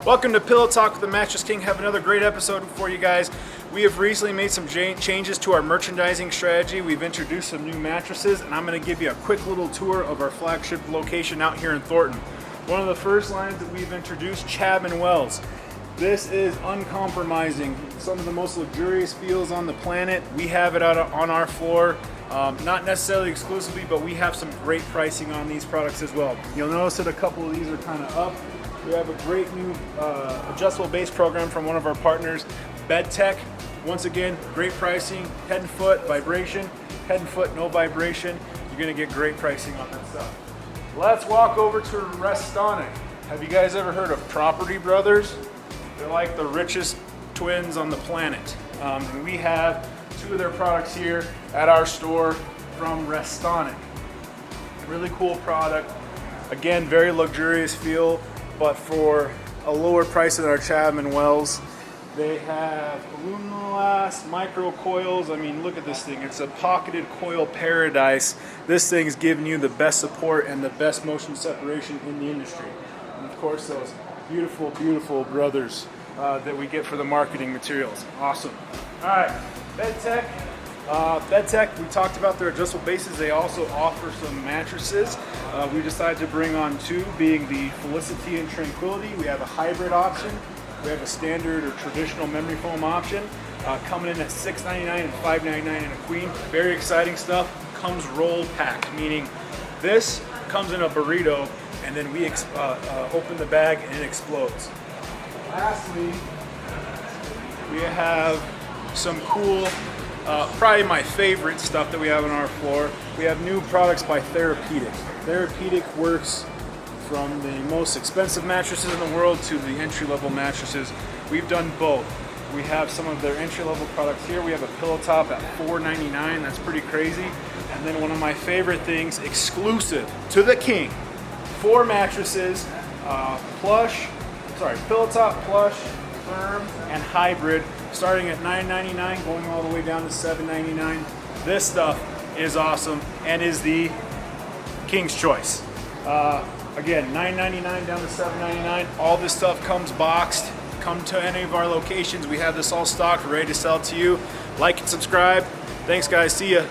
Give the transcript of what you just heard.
Welcome to Pillow Talk with the Mattress King. Have another great episode for you guys. We have recently made some changes to our merchandising strategy. We've introduced some new mattresses, and I'm going to give you a quick little tour of our flagship location out here in Thornton. One of the first lines that we've introduced, Chattam Wells. This is uncompromising. Some of the most luxurious feels on the planet. We have it out on our floor. Not necessarily exclusively, but we have some great pricing on these products as well. You'll notice that a couple of these are kind of up. We have a great new adjustable base program from one of our partners, Tech. Once again, great pricing, head and foot, vibration, head and foot, no vibration. You're gonna get great pricing on that stuff. Let's walk over to Restonic. Have you guys ever heard of Property Brothers? They're like the richest twins on the planet. And we have two of their products here at our store from Restonic. Really cool product. Again, very luxurious feel, but for a lower price than our Chattam Wells. They have aluminum glass, micro coils. I mean, look at this thing. It's a pocketed coil paradise. This thing's giving you the best support and the best motion separation in the industry. And of course, those beautiful, beautiful brothers that we get for the marketing materials. Awesome. All right, Tech, we talked about their adjustable bases. They also offer some mattresses. We decided to bring on two, being the Felicity and Tranquility. We have a hybrid option. We have a standard or traditional memory foam option, coming in at $6.99 and $5.99 in a queen. Very exciting stuff. Comes roll packed, meaning this comes in a burrito, and then we open the bag and it explodes. Lastly, we have some cool, probably my favorite stuff that we have on our floor. We have new products by Therapedic. Therapedic works from the most expensive mattresses in the world to the entry-level mattresses. We've done both. We have some of their entry-level products here. We have a pillow top at $4.99. That's pretty crazy. And then one of my favorite things, exclusive to the king, 4 mattresses, pillow top, plush, firm, and hybrid, starting at $9.99, going all the way down to $7.99. This stuff is awesome and is the king's choice. Again, $9.99 down to $7.99. All this stuff comes boxed. Come to any of our locations. We have this all stocked, ready to sell to you. Like and subscribe. Thanks, guys. See ya.